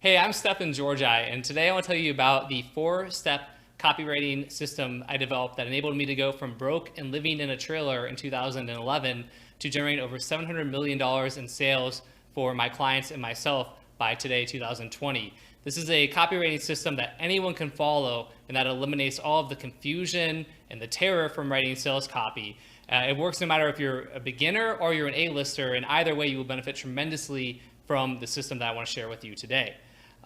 Hey, I'm Stefan Georgi, and today I want to tell you about the 4-step copywriting system I developed that enabled me to go from broke and living in a trailer in 2011 to generate over $700 million in sales for my clients and myself by today, 2020. This is a copywriting system that anyone can follow and that eliminates all of the confusion and the terror from writing sales copy. It works no matter if you're a beginner or you're an A-lister, and either way you will benefit tremendously from the system that I want to share with you today.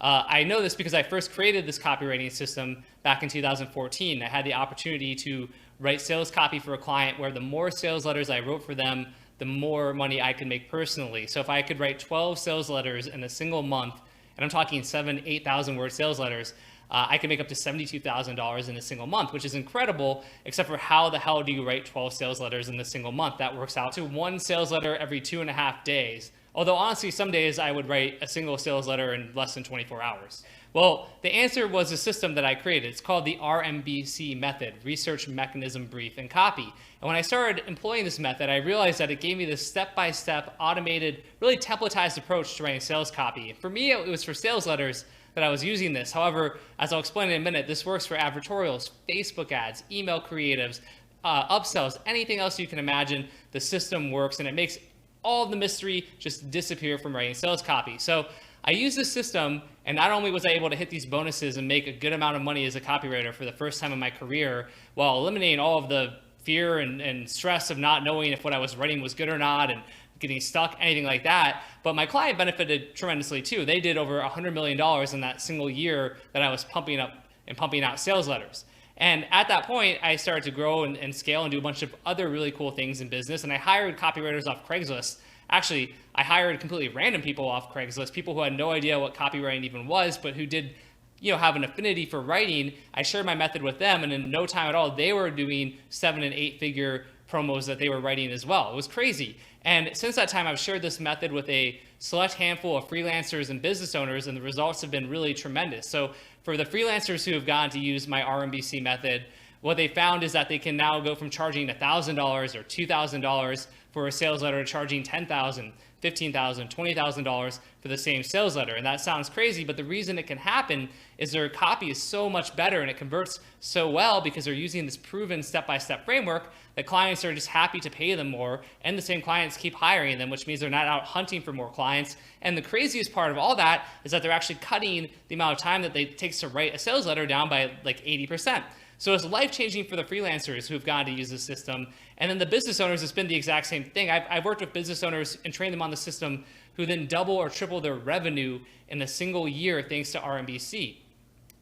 I know this because I first created this copywriting system back in 2014. I had the opportunity to write sales copy for a client where the more sales letters I wrote for them, the more money I could make personally. So if I could write 12 sales letters in a single month, and I'm talking 7,000 to 8,000 word sales letters, I can make up to $72,000 in a single month, which is incredible, except for how the hell do you write 12 sales letters in a single month? That works out to one sales letter every 2.5 days. Although honestly, some days I would write a single sales letter in less than 24 hours. Well, the answer was a system that I created. It's called the RMBC Method, Research, Mechanism, Brief, and Copy. And when I started employing this method, I realized that it gave me this step-by-step, automated, really templatized approach to writing sales copy. For me, it was for sales letters that I was using this. However, as I'll explain in a minute, this works for advertorials, Facebook ads, email creatives, upsells, anything else you can imagine. The system works, and it makes all of the mystery just disappear from writing sales copy. So I used this system, and not only was I able to hit these bonuses and make a good amount of money as a copywriter for the first time in my career, while eliminating all of the fear and stress of not knowing if what I was writing was good or not and getting stuck, anything like that, but my client benefited tremendously too. They did over $100 million in that single year that I was pumping out sales letters. And at that point, I started to grow and scale and do a bunch of other really cool things in business. And I hired copywriters off Craigslist. Actually, I hired completely random people off Craigslist, people who had no idea what copywriting even was, but who did, have an affinity for writing. I shared my method with them, and in no time at all, they were doing 7- and 8-figure promos that they were writing as well. It was crazy. And since that time, I've shared this method with a select handful of freelancers and business owners, and the results have been really tremendous. So for the freelancers who have gotten to use my RMBC method, what they found is that they can now go from charging $1,000 or $2,000 for a sales letter to charging $10,000, $15,000, $20,000 for the same sales letter. And that sounds crazy, but the reason it can happen is their copy is so much better and it converts so well because they're using this proven step-by-step framework that clients are just happy to pay them more, and the same clients keep hiring them, which means they're not out hunting for more clients. And the craziest part of all that is that they're actually cutting the amount of time that it takes to write a sales letter down by like 80%. So it's life-changing for the freelancers who've gone to use the system. And then the business owners, it's been the exact same thing. I've worked with business owners and trained them on the system who then double or triple their revenue in a single year thanks to RMBC.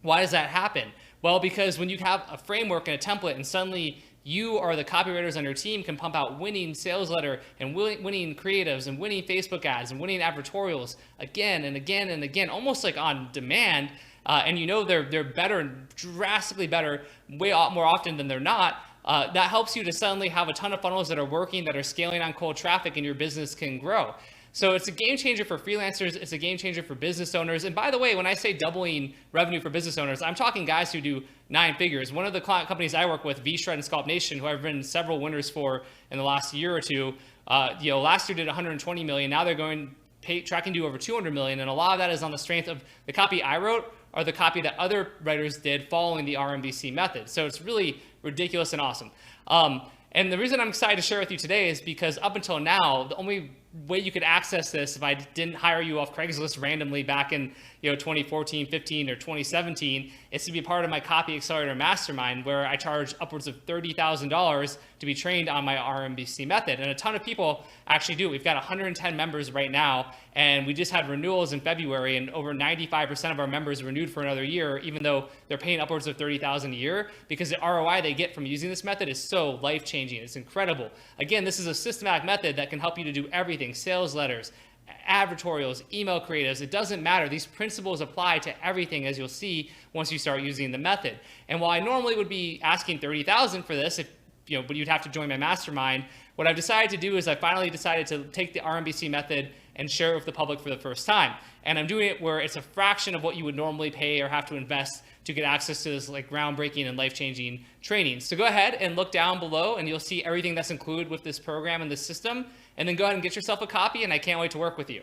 Why does that happen? Well, because when you have a framework and a template and suddenly you or the copywriters on your team can pump out winning sales letter and winning creatives and winning Facebook ads and winning advertorials again and again and again, almost like on demand, and they're better and drastically better way more often than they're not, that helps you to suddenly have a ton of funnels that are working, that are scaling on cold traffic, and your business can grow. So it's a game changer for freelancers. It's a game changer for business owners. And by the way, when I say doubling revenue for business owners, I'm talking guys who do 9 figures. One of the client companies I work with, V-Shred and Scalp Nation, who I've written several winners for in the last year or two, last year did 120 million. Now they're tracking to over 200 million. And a lot of that is on the strength of the copy I wrote or the copy that other writers did following the RMBC method. So it's really ridiculous and awesome. And the reason I'm excited to share with you today is because up until now, the only way you could access this if I didn't hire you off Craigslist randomly back in 2014, 15, or 2017 is to be part of my Copy Accelerator Mastermind, where I charge upwards of $30,000 to be trained on my RMBC method. And a ton of people actually do. We've got 110 members right now, and we just had renewals in February, and over 95% of our members renewed for another year, even though they're paying upwards of $30,000 a year, because the ROI they get from using this method is so life-changing. It's incredible. Again, this is a systematic method that can help you to do everything: sales letters, advertorials, email creatives. It doesn't matter. These principles apply to everything, as you'll see once you start using the method. And while I normally would be asking $30,000 for this, but you'd have to join my mastermind, what I've decided to do is I finally decided to take the RMBC method and share it with the public for the first time. And I'm doing it where it's a fraction of what you would normally pay or have to invest to get access to this like groundbreaking and life-changing training. So go ahead and look down below and you'll see everything that's included with this program and this system. And then go ahead and get yourself a copy, and I can't wait to work with you.